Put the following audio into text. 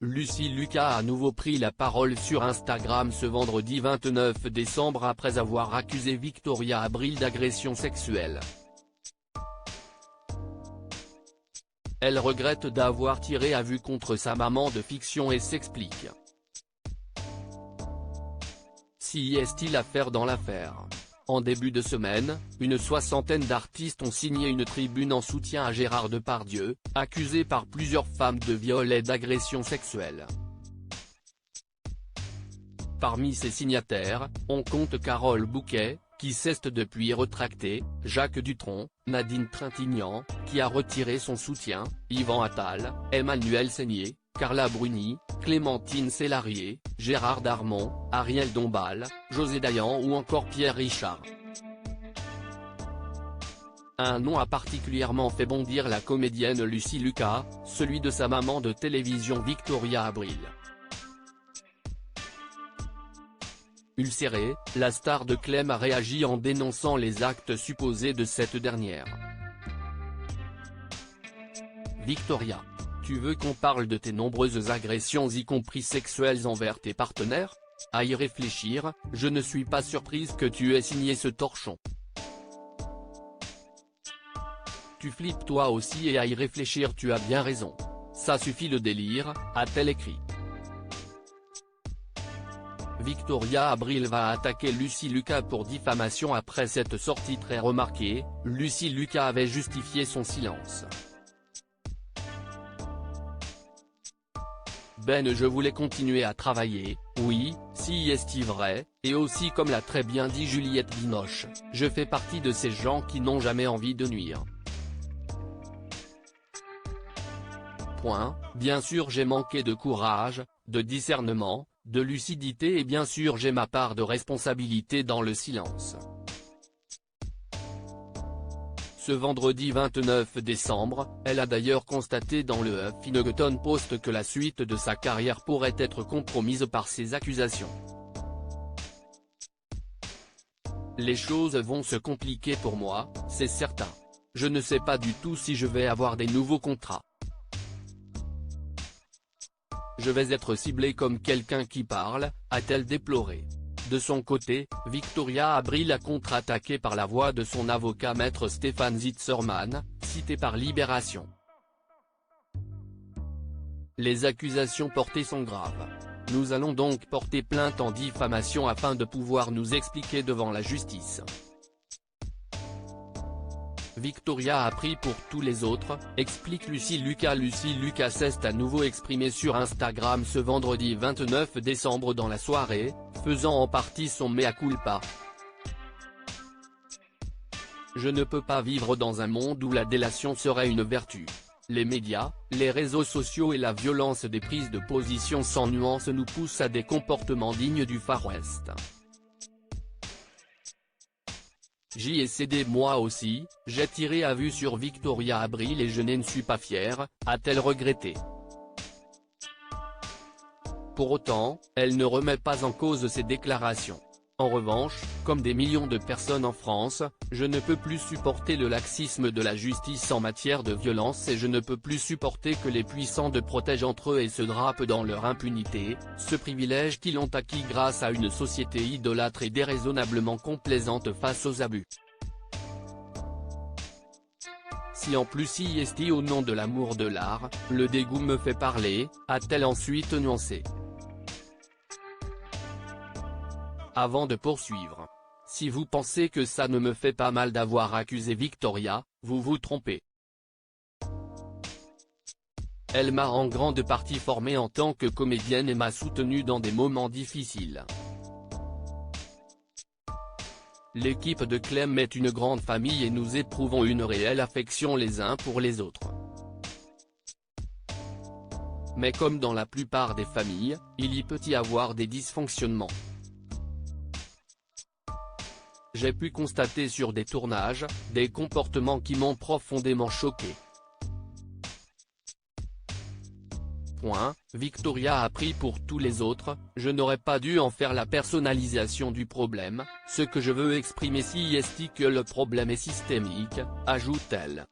Lucy Lucas a à nouveau pris la parole sur Instagram ce vendredi 29 décembre après avoir accusé Victoria Abril d'agression sexuelle. Elle regrette d'avoir tiré à vue contre sa maman de fiction et s'explique. Si est-il affaire dans l'affaire. En début de semaine, une soixantaine d'artistes ont signé une tribune en soutien à Gérard Depardieu, accusé par plusieurs femmes de viol et d'agression sexuelle. Parmi ces signataires, on compte Carole Bouquet, qui s'est depuis rétractée, Jacques Dutronc, Nadine Trintignant, qui a retiré son soutien, Yvan Attal, Emmanuel Seigné, Carla Bruni, Clémentine Célarié, Gérard Darmon, Ariel Dombal, José Dayan ou encore Pierre Richard. Un nom a particulièrement fait bondir la comédienne Lucy Lucas, celui de sa maman de télévision Victoria Abril. Ulcérée, la star de Clem a réagi en dénonçant les actes supposés de cette dernière. Victoria, tu veux qu'on parle de tes nombreuses agressions y compris sexuelles envers tes partenaires? À y réfléchir, je ne suis pas surprise que tu aies signé ce torchon. Tu flippes toi aussi et à y réfléchir tu as bien raison. Ça suffit le délire, a-t-elle écrit. Victoria Abril va attaquer Lucy Lucas pour diffamation après cette sortie très remarquée. Lucy Lucas avait justifié son silence. Je voulais continuer à travailler, oui, si est-il vrai, et aussi comme l'a très bien dit Juliette Binoche, je fais partie de ces gens qui n'ont jamais envie de nuire. Bien sûr j'ai manqué de courage, de discernement, de lucidité et bien sûr j'ai ma part de responsabilité dans le silence. Ce vendredi 29 décembre, elle a d'ailleurs constaté dans le Huffington Post que la suite de sa carrière pourrait être compromise par ces accusations. Les choses vont se compliquer pour moi, c'est certain. Je ne sais pas du tout si je vais avoir des nouveaux contrats. Je vais être ciblée comme quelqu'un qui parle, a-t-elle déploré. De son côté, Victoria Abril a contre-attaqué par la voix de son avocat maître Stéphane Zitzerman, cité par Libération. Les accusations portées sont graves. Nous allons donc porter plainte en diffamation afin de pouvoir nous expliquer devant la justice. Victoria a pris pour tous les autres, explique Lucy Lucas. Lucy Lucas s'est à nouveau exprimée sur Instagram ce vendredi 29 décembre dans la soirée, faisant en partie son mea culpa. Je ne peux pas vivre dans un monde où la délation serait une vertu. Les médias, les réseaux sociaux et la violence des prises de position sans nuance nous poussent à des comportements dignes du Far West. J'y ai cédé moi aussi, j'ai tiré à vue sur Victoria Abril et je n'en suis pas fière, a-t-elle regretté. Pour autant, elle ne remet pas en cause ses déclarations. En revanche, comme des millions de personnes en France, je ne peux plus supporter le laxisme de la justice en matière de violence et je ne peux plus supporter que les puissants de protègent entre eux et se drapent dans leur impunité, ce privilège qu'ils ont acquis grâce à une société idolâtre et déraisonnablement complaisante face aux abus. Si en plus y est au nom de l'amour de l'art, le dégoût me fait parler, a-t-elle ensuite nuancé. Avant de poursuivre. Si vous pensez que ça ne me fait pas mal d'avoir accusé Victoria, vous vous trompez. Elle m'a en grande partie formée en tant que comédienne et m'a soutenue dans des moments difficiles. L'équipe de Clem est une grande famille et nous éprouvons une réelle affection les uns pour les autres. Mais comme dans la plupart des familles, il y peut y avoir des dysfonctionnements. J'ai pu constater sur des tournages, des comportements qui m'ont profondément choqué. Victoria a pris pour tous les autres, je n'aurais pas dû en faire la personnalisation du problème, ce que je veux exprimer si est que le problème est systémique, ajoute-t-elle.